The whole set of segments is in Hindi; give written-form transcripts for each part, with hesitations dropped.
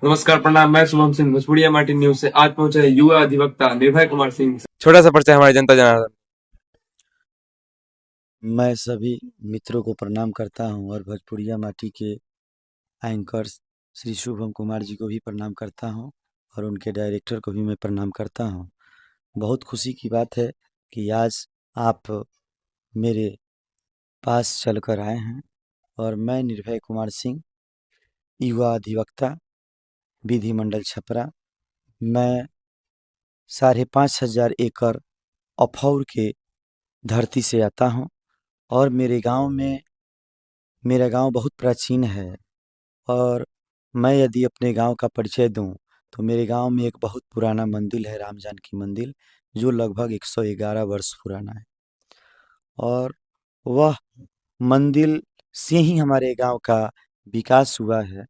नमस्कार, प्रणाम। मैं शुभम सिंह भोजपुरिया माटी न्यूज से आज पहुंचे हैं युवा अधिवक्ता निर्भय कुमार सिंह। छोटा सा परिचय हमारे जनता जनार्दन। मैं सभी मित्रों को प्रणाम करता हूं और भोजपुरिया माटी के एंकर श्री शुभम कुमार जी को भी प्रणाम करता हूं और उनके डायरेक्टर को भी मैं प्रणाम करता हूं। बहुत खुशी की बात है कि आज आप मेरे पास चलकर आए हैं और मैं निर्भय कुमार सिंह, युवा अधिवक्ता, विधि मंडल छपरा। मैं 5,500 एकड़ अफौर के धरती से आता हूं और मेरा गांव बहुत प्राचीन है। और मैं यदि अपने गांव का परिचय दूं तो मेरे गांव में एक बहुत पुराना मंदिर है, राम जानकी मंदिर, जो लगभग 111 वर्ष पुराना है। और वह मंदिर से ही हमारे गांव का विकास हुआ है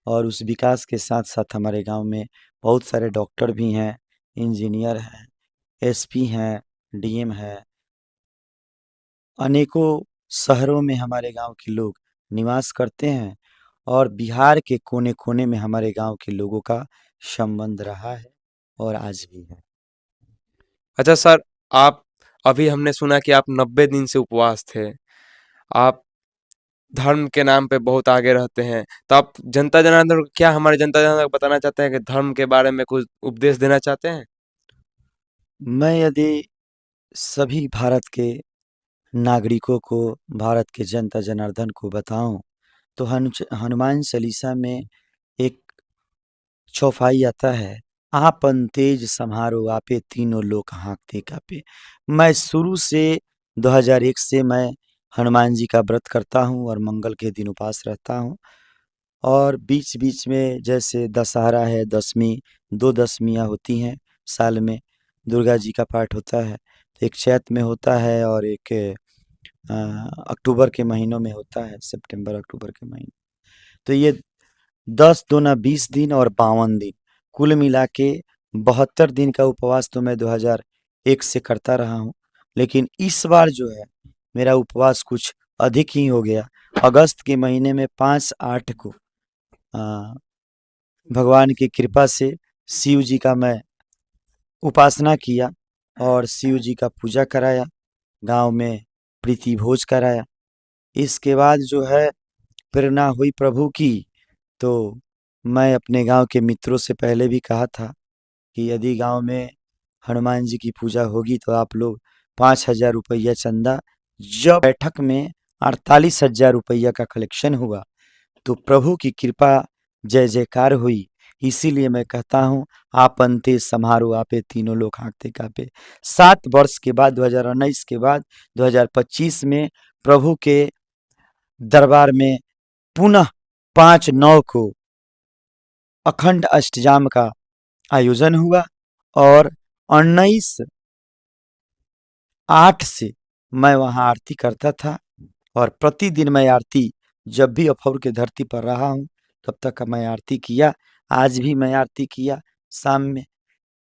और उस विकास के साथ साथ हमारे गांव में बहुत सारे डॉक्टर भी हैं, इंजीनियर हैं, एसपी हैं, डीएम हैं। अनेकों शहरों में हमारे गांव के लोग निवास करते हैं और बिहार के कोने-कोने में हमारे गांव के लोगों का संबंध रहा है और आज भी है। अच्छा सर, आप अभी हमने सुना कि आप 90 दिन से उपवास थे। आप धर्म के नाम पे बहुत आगे रहते हैं, तो आप जनता जनार्दन को क्या हमारे जनता जनार्दन को बताना चाहते हैं कि धर्म के बारे में कुछ उपदेश देना चाहते हैं? मैं यदि सभी भारत के नागरिकों को, भारत के जनता जनार्दन को बताऊं तो हनुमान चालीसा में एक चौपाई आता है, आपन तेज सम्हारो आपे तीनों लोक हाँकते कापे। मैं शुरू से 2001 से मैं हनुमान जी का व्रत करता हूँ और मंगल के दिन उपास रहता हूँ। और बीच बीच में जैसे दशहरा है, दशमी, दो दशमियाँ होती हैं साल में। दुर्गा जी का पाठ होता है, तो एक चैत में होता है और एक अक्टूबर के महीनों में होता है, सितंबर अक्टूबर के महीने। तो ये 10 दूना 20 दिन और 52 दिन, कुल मिला के 72 दिन का उपवास तो मैं 2001 से करता रहा हूँ। लेकिन इस बार जो है मेरा उपवास कुछ अधिक ही हो गया। अगस्त के महीने में 5/8 को अ, भगवान की कृपा से शिव जी का मैं उपासना किया और शिव जी का पूजा कराया, गांव में प्रीति भोज कराया। इसके बाद जो है प्रेरणा हुई प्रभु की, तो मैं अपने गांव के मित्रों से पहले भी कहा था कि यदि गांव में हनुमान जी की पूजा होगी तो आप लोग 5,000 रुपया चंदा। जब बैठक में 48,000 रुपया का कलेक्शन हुआ तो प्रभु की कृपा जय जयकार हुई। इसीलिए मैं कहता हूँ, आपन तेज सम्हारो आपे तीनों लोग हाँकते कापे। 7 वर्ष के बाद 2019 के बाद 2025 में प्रभु के दरबार में पुनः 5/9 को अखंड अष्टजाम का आयोजन हुआ और 19/8 से मैं वहाँ आरती करता था और प्रतिदिन मैं आरती, जब भी अफौर के धरती पर रहा हूँ तब तक मैं आरती किया। आज भी मैं आरती किया शाम में।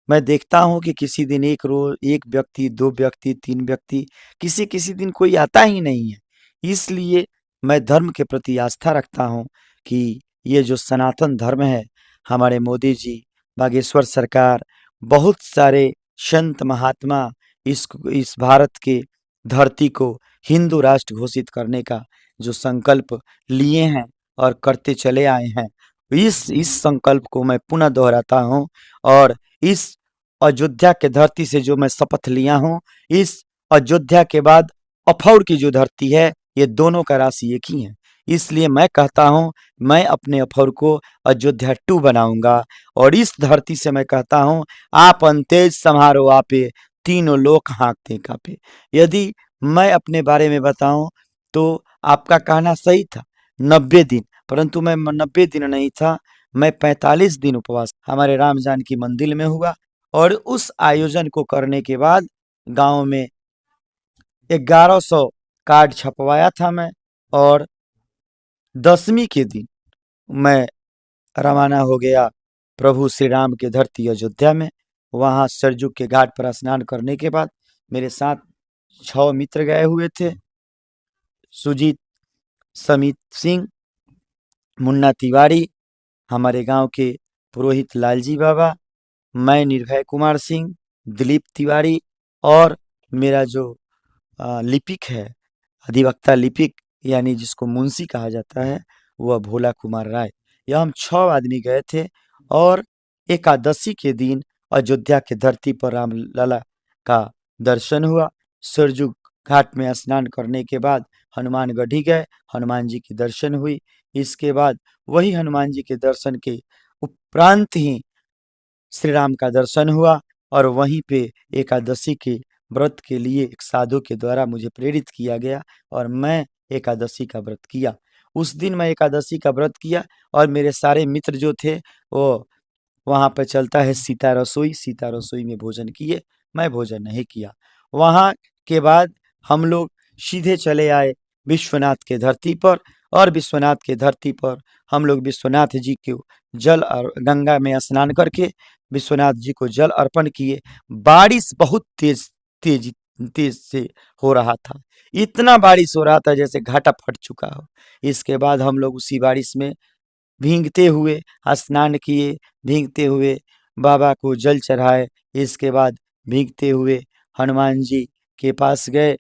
मैं देखता हूँ कि किसी दिन एक व्यक्ति, 2 व्यक्ति, 3 व्यक्ति, किसी-किसी दिन कोई आता ही नहीं है। इसलिए मैं धर्म के प्रति आस्था रखता हूँ कि ये जो सनातन धर्म है, हमारे मोदी जी, बागेश्वर सरकार, बहुत सारे संत महात्मा इस भारत के धरती को हिंदू राष्ट्र घोषित करने का जो संकल्प लिए हैं और करते चले आए हैं, इस संकल्प को मैं पुनः दोहराता हूँ। और इस अयोध्या के धरती से जो मैं शपथ लिया हूँ, इस अयोध्या के बाद अफौर की जो धरती है, ये दोनों का राशि एक ही है। इसलिए मैं कहता हूँ, मैं अपने अफौर को अयोध्या 2 बनाऊंगा और इस धरती से मैं कहता हूँ, आपन तेज सम्हारो आपे तीनों लोक हाँकते कापे। यदि मैं अपने बारे में बताऊं तो आपका कहना सही था, 90 दिन, परंतु मैं 90 दिन नहीं था, मैं 45 दिन उपवास हमारे राम जानकी मंदिर में हुआ। और उस आयोजन को करने के बाद गांव में 1100 कार्ड छपवाया था मैं। और दशमी के दिन मैं रवाना हो गया प्रभु श्री राम के धरती अयोध्या में। वहां सरयू के घाट पर स्नान करने के बाद मेरे साथ 6 मित्र गए हुए थे, सुजीत, समित सिंह, मुन्ना तिवारी, हमारे गांव के पुरोहित लालजी बाबा, मैं निर्भय कुमार सिंह, दिलीप तिवारी और मेरा जो लिपिक है, अधिवक्ता लिपिक यानी जिसको मुंशी कहा जाता है, वह भोला कुमार राय। यह हम 6 आदमी गए थे और एकादशी के दिन अयोध्या की धरती पर रामलला का दर्शन हुआ। सरजू घाट में स्नान करने के बाद हनुमानगढ़ी गए, हनुमान जी की दर्शन हुई। इसके बाद वही हनुमान जी के दर्शन के उपरांत ही श्री राम का दर्शन हुआ और वहीं पे एकादशी के व्रत के लिए एक साधु के द्वारा मुझे प्रेरित किया गया और मैं एकादशी का व्रत किया। उस दिन मैं एकादशी का व्रत किया और मेरे सारे मित्र जो थे वो वहाँ पे चलता है सीता रसोई में भोजन किए, मैं भोजन नहीं किया। वहाँ के बाद हम लोग सीधे चले आए विश्वनाथ के धरती पर और विश्वनाथ के धरती पर हम लोग विश्वनाथ जी को जल और गंगा में स्नान करके विश्वनाथ जी को जल अर्पण किए। बारिश बहुत तेज तेज से हो रहा था, इतना बारिश हो रहा था जैसे घाटा फट चुका हो। इसके बाद हम लोग उसी बारिश में भीगते हुए स्नान किए, भीगते हुए बाबा को जल चढ़ाए। इसके बाद भीगते हुए हनुमान जी के पास गए।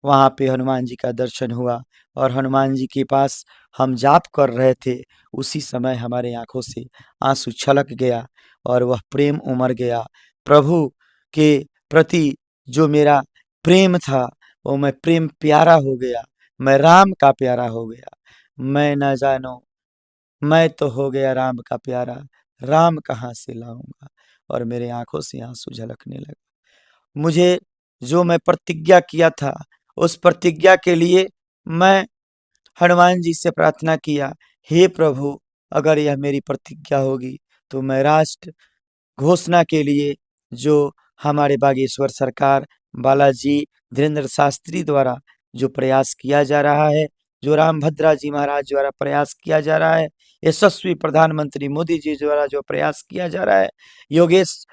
वहाँ पे हनुमान जी का दर्शन हुआ और हनुमान जी के पास हम जाप कर रहे थे। उसी समय हमारे आंखों से आंसू छलक गया और वह प्रेम उमड़ गया। प्रभु के प्रति जो मेरा प्रेम था वो मैं प्रेम प्यारा हो गया, मैं राम का प्यारा हो गया। मैं न जानो, मैं तो हो गया राम का प्यारा, राम कहाँ से लाऊंगा। और मेरे आंखों से आंसू झलकने लगे। मुझे जो मैं प्रतिज्ञा किया था उस प्रतिज्ञा के लिए मैं हनुमान जी से प्रार्थना किया, हे प्रभु अगर यह मेरी प्रतिज्ञा होगी तो मैं राष्ट्र घोषणा के लिए जो हमारे बागेश्वर सरकार बालाजी धीरेन्द्र शास्त्री द्वारा जो प्रयास किया जा रहा है, जो रामभद्रा जी महाराज द्वारा प्रयास किया जा रहा है, यशस्वी प्रधानमंत्री मोदी जी द्वारा जो प्रयास किया जा रहा है, योगेश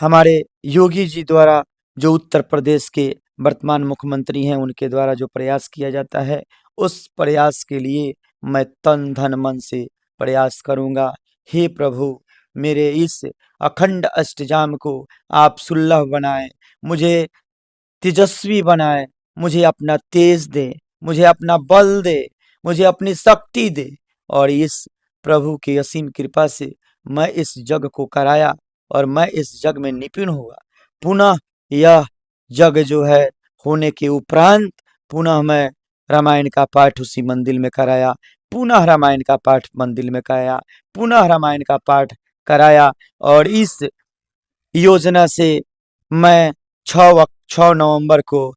हमारे योगी जी द्वारा जो उत्तर प्रदेश के वर्तमान मुख्यमंत्री हैं उनके द्वारा जो प्रयास किया जाता है, उस प्रयास के लिए मैं तन धन मन से प्रयास करूंगा। हे प्रभु मेरे इस अखंड अष्टजाम को आप सुलभ बनाएं, मुझे तेजस्वी बनाए, मुझे अपना तेज दे, मुझे अपना बल दे, मुझे अपनी शक्ति दे। और इस प्रभु की असीम कृपा से मैं इस जग को कराया और मैं इस जग में निपुण हुआ। पुनः यह जग जो है होने के उपरांत पुनः मैं रामायण का पाठ उसी मंदिर में कराया, पुनः रामायण का पाठ मंदिर में कराया, पुनः रामायण का पाठ कराया। और इस योजना से मैं 6 नवंबर को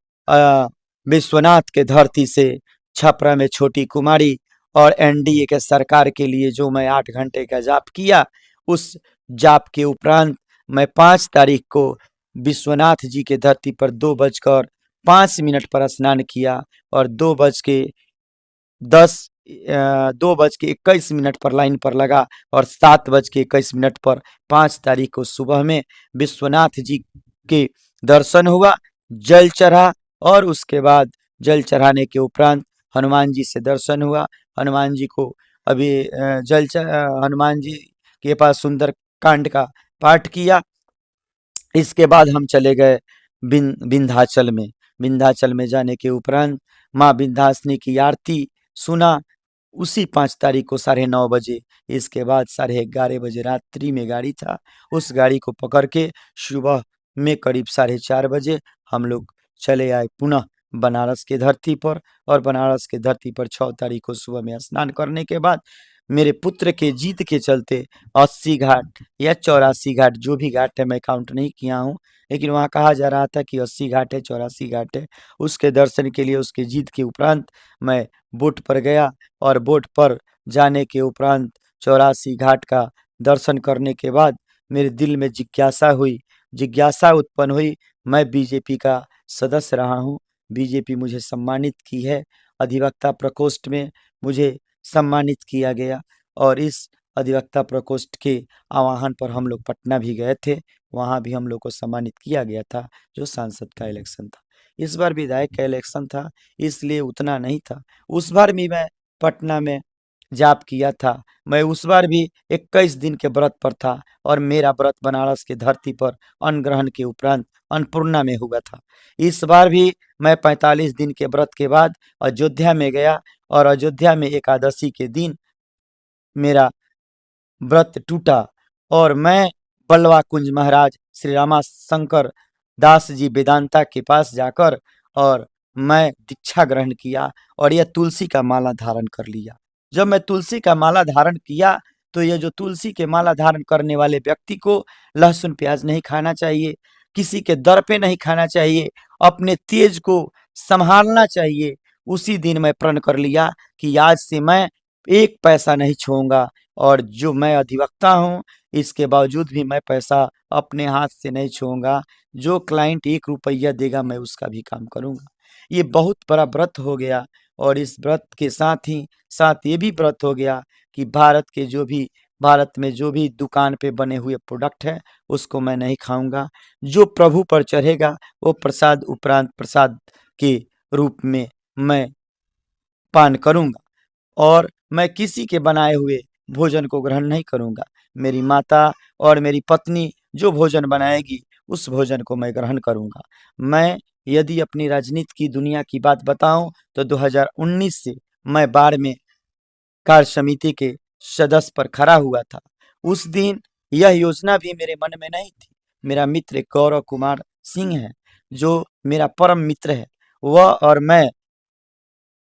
विश्वनाथ के धरती से छपरा में छोटी कुमारी और एनडीए के सरकार के लिए जो मैं 8 घंटे का जाप किया, उस जाप के उपरांत मैं 5 तारीख को विश्वनाथ जी के धरती पर 2:05 पर स्नान किया और 2:21 पर लाइन पर लगा और 7:21 पर 5 तारीख को सुबह में विश्वनाथ जी के दर्शन हुआ, जल चढ़ा और उसके बाद जल चढ़ाने के उपरांत हनुमान जी से दर्शन हुआ। हनुमान जी को अभी हनुमान जी के पास सुंदर कांड का पाठ किया। इसके बाद हम चले गए विंध्याचल में। विंध्याचल में जाने के उपरांत माँ विंध्यवासिनी की आरती सुना उसी 5 तारीख को 9:30 बजे। इसके बाद 11:30 बजे रात्रि में गाड़ी था, उस गाड़ी को पकड़ के सुबह में करीब 4:30 बजे हम लोग चले आए पुनः बनारस के धरती पर। और बनारस के धरती पर 6 तारीख को सुबह में स्नान करने के बाद मेरे पुत्र के जीत के चलते 80 घाट या 84 घाट, जो भी घाट है मैं काउंट नहीं किया हूँ, लेकिन वहाँ कहा जा रहा था कि 80 घाट है, 84 घाट है। उसके दर्शन के लिए उसके जीत के उपरांत मैं बोट पर गया और बोट पर जाने के उपरांत 84 घाट का दर्शन करने के बाद मेरे दिल में जिज्ञासा उत्पन्न हुई। मैं बीजेपी का सदस्य रहा हूँ, बीजेपी मुझे सम्मानित की है, अधिवक्ता प्रकोष्ठ में मुझे सम्मानित किया गया और इस अधिवक्ता प्रकोष्ठ के आह्वान पर हम लोग पटना भी गए थे, वहाँ भी हम लोग को सम्मानित किया गया था। जो सांसद का इलेक्शन था, इस बार विधायक का इलेक्शन था इसलिए उतना नहीं था। उस बार भी मैं पटना में जाप किया था। मैं उस बार भी 21 दिन के व्रत पर था और मेरा व्रत बनारस की धरती पर अन्न ग्रहण के उपरांत अन्नपूर्णा में हुआ था। इस बार भी मैं 45 दिन के व्रत के बाद अयोध्या में गया और अयोध्या में एकादशी के दिन मेरा व्रत टूटा और मैं बल्वा कुंज महाराज श्री रामा शंकर दास जी वेदांता के पास जाकर और मैं दीक्षा ग्रहण किया और यह तुलसी का माला धारण कर लिया। जब मैं तुलसी का माला धारण किया तो ये जो तुलसी के माला धारण करने वाले व्यक्ति को लहसुन प्याज नहीं खाना चाहिए, किसी के दर पे नहीं खाना चाहिए, अपने तेज को संभालना चाहिए। उसी दिन मैं प्रण कर लिया कि आज से मैं एक पैसा नहीं छूऊंगा और जो मैं अधिवक्ता हूँ इसके बावजूद भी मैं पैसा अपने हाथ से नहीं छूऊंगा। जो क्लाइंट 1 रुपया देगा मैं उसका भी काम करूँगा। ये बहुत बड़ा व्रत हो गया और इस व्रत के साथ ही साथ ये भी व्रत हो गया कि भारत में जो भी दुकान पे बने हुए प्रोडक्ट है उसको मैं नहीं खाऊँगा। जो प्रभु पर चढ़ेगा वो प्रसाद उपरांत प्रसाद के रूप में मैं पान करूँगा और मैं किसी के बनाए हुए भोजन को ग्रहण नहीं करूँगा। मेरी माता और मेरी पत्नी जो भोजन बनाएगी उस भोजन को मैं ग्रहण करूँगा। मैं यदि अपनी राजनीति की दुनिया की बात बताऊँ तो 2019 से मैं बाढ़ में कार्य समिति के सदस्य पर खड़ा हुआ था। उस दिन यह योजना भी मेरे मन में नहीं थी। मेरा मित्र गौरव कुमार सिंह है जो मेरा परम मित्र है। वह और मैं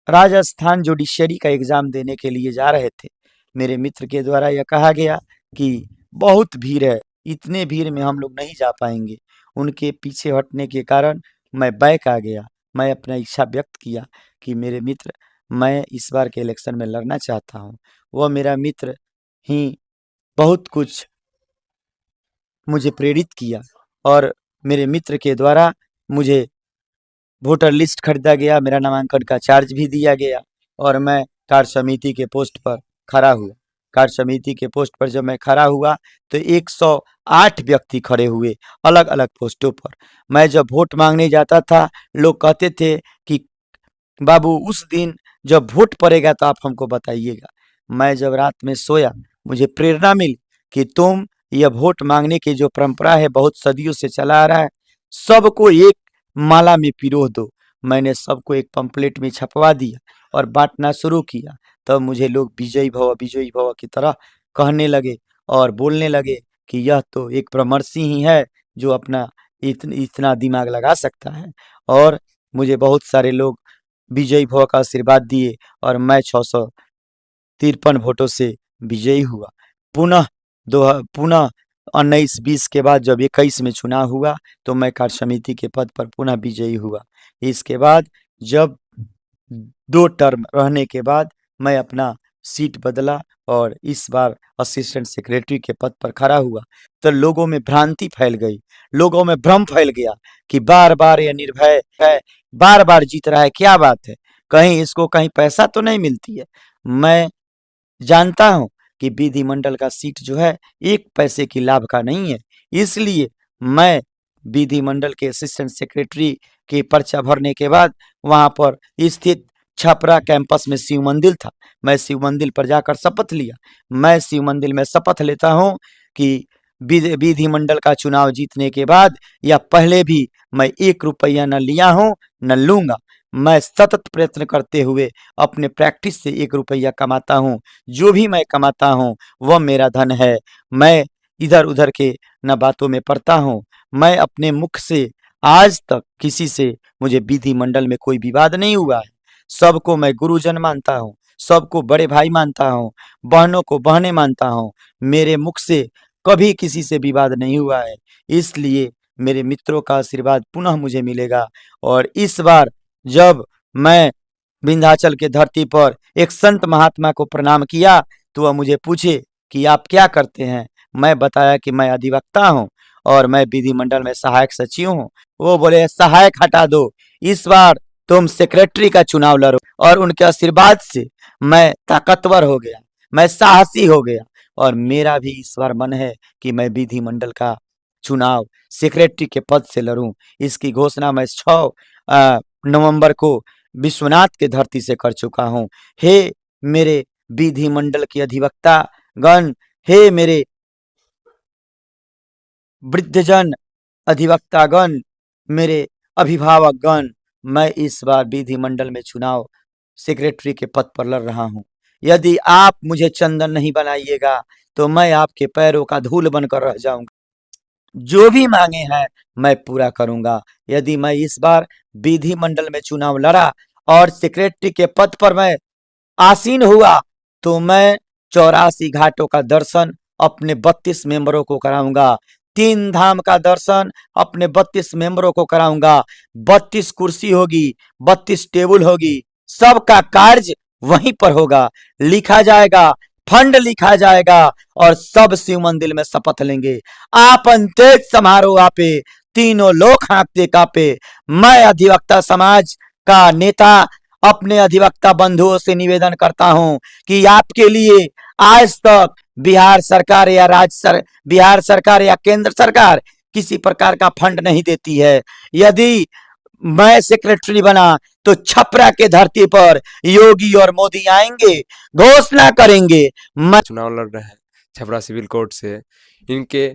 राजस्थान जुडिशरी का एग्जाम देने के लिए जा रहे थे। मेरे मित्र के द्वारा यह कहा गया कि बहुत भीड़ है, इतने भीड़ में हम लोग नहीं जा पाएंगे। उनके पीछे हटने के कारण मैं बैक आ गया। मैं अपना इच्छा व्यक्त किया कि मेरे मित्र मैं इस बार के इलेक्शन में लड़ना चाहता हूँ। वह मेरा मित्र ही बहुत कुछ मुझे प्रेरित किया और मेरे मित्र के द्वारा मुझे वोटर लिस्ट खरीदा गया, मेरा नामांकन का चार्ज भी दिया गया और मैं कार्य समिति के पोस्ट पर खड़ा हुआ। कार्य समिति के पोस्ट पर जब मैं खड़ा हुआ तो 108 व्यक्ति खड़े हुए अलग अलग पोस्टों पर। मैं जब वोट मांगने जाता था लोग कहते थे कि बाबू उस दिन जब वोट पड़ेगा तो आप हमको बताइएगा। मैं जब रात में सोया मुझे प्रेरणा मिली कि तुम यह वोट मांगने की जो परंपरा है बहुत सदियों से चला आ रहा है, सबको एक माला में पिरो दो। मैंने सबको एक पंपलेट में छपवा दिया और बांटना शुरू किया। तब मुझे लोग विजयी भव की तरह कहने लगे और बोलने लगे कि यह तो एक ब्रह्मर्षि ही है जो अपना इतना दिमाग लगा सकता है। और मुझे बहुत सारे लोग विजयी भव का आशीर्वाद दिए और मैं 653 वोटों से विजयी हुआ। पुनः 19-20 के बाद जब 21 में चुनाव हुआ तो मैं कार्य समिति के पद पर पुनः विजयी हुआ। इसके बाद जब 2 टर्म रहने के बाद मैं अपना सीट बदला और इस बार असिस्टेंट सेक्रेटरी के पद पर खड़ा हुआ तो लोगों में भ्रांति फैल गई, लोगों में भ्रम फैल गया कि बार-बार यह निर्भय है, बार-बार जीत रहा है, क्या बात है? कहीं इसको कहीं पैसा तो नहीं मिलती है? मैं जानता हूँ कि विधिमंडल का सीट जो है 1 पैसे की लाभ का नहीं है। इसलिए मैं विधिमंडल के असिस्टेंट सेक्रेटरी के पर्चा भरने के बाद वहाँ पर स्थित छपरा कैंपस में शिव मंदिर था। मैं शिव मंदिर पर जाकर शपथ लिया। मैं शिव मंदिर में शपथ लेता हूँ कि विधिमंडल का चुनाव जीतने के बाद या पहले भी मैं 1 रुपया न लिया हूँ न लूँगा। मैं सतत प्रयत्न करते हुए अपने प्रैक्टिस से 1 रुपया कमाता हूँ। जो भी मैं कमाता हूँ वह मेरा धन है। मैं इधर-उधर के न बातों में पड़ता हूँ। मैं अपने मुख से आज तक किसी से मुझे विधिमंडल में कोई विवाद नहीं हुआ है। सबको मैं गुरुजन मानता हूँ, सबको बड़े भाई मानता हूँ, बहनों को बहनें मानता हूँ। मेरे मुख से कभी किसी से विवाद नहीं हुआ है। इसलिए मेरे मित्रों का आशीर्वाद पुनः मुझे मिलेगा और इस बार जब मैं विंध्याचल के धरती पर एक संत महात्मा को प्रणाम किया तो वह मुझे पूछे कि आप क्या करते हैं? मैं बताया कि मैं अधिवक्ता हूँ और मैं विधिमंडल में सहायक सचिव हूँ। वो बोले सहायक हटा दो, इस बार तुम सेक्रेटरी का चुनाव लड़ो और उनके आशीर्वाद से मैं ताकतवर हो गया, मैं साहसी हो गया और मेरा भी इस बार मन है कि मैं विधिमंडल का चुनाव सेक्रेटरी के पद से लड़ूं। इसकी घोषणा मैं 6 नवंबर को विश्वनाथ के धरती से कर चुका हूँ। हे मेरे विधिमंडल के अधिवक्ता गण, हे मेरे वृद्धजन अधिवक्तागण, मेरे अभिभावकगण, मैं इस बार विधिमंडल में चुनाव सेक्रेटरी के पद पर लड़ रहा हूं। यदि आप मुझे चंदन नहीं बनाइएगा तो मैं आपके पैरों का धूल बनकर रह जाऊंगा। जो भी मांगे हैं मैं पूरा करूंगा। यदि मैं इस बार विधिमंडल में चुनाव लड़ा और सेक्रेटरी के पद पर मैं आसीन हुआ तो मैं 84 घाटों का दर्शन अपने 32 मेंबरों को कराऊंगा। 3 धाम का दर्शन अपने 32 मेंबरों को कराऊंगा। 32 कुर्सी होगी, 32 टेबल होगी, सबका कार्य वहीं पर होगा, लिखा जाएगा, फंड लिखा जाएगा और सब शिव मंदिर में शपथ लेंगे। आपन तेज समारोह आपे, तीनों लोग हाँकते कापे। मैं अधिवक्ता समाज का नेता अपने अधिवक्ता बंधुओं से निवेदन करता हूं कि आपके लिए आज तक बिहार सरकार या केंद्र सरकार किसी प्रकार का फंड नहीं देती है। यदि मैं सेक्रेटरी बना तो छपरा के धरती पर योगी और मोदी आएंगे, घोषणा करेंगे। मैं चुनाव लड़ रहे हैं छपरा सिविल कोर्ट से, इनके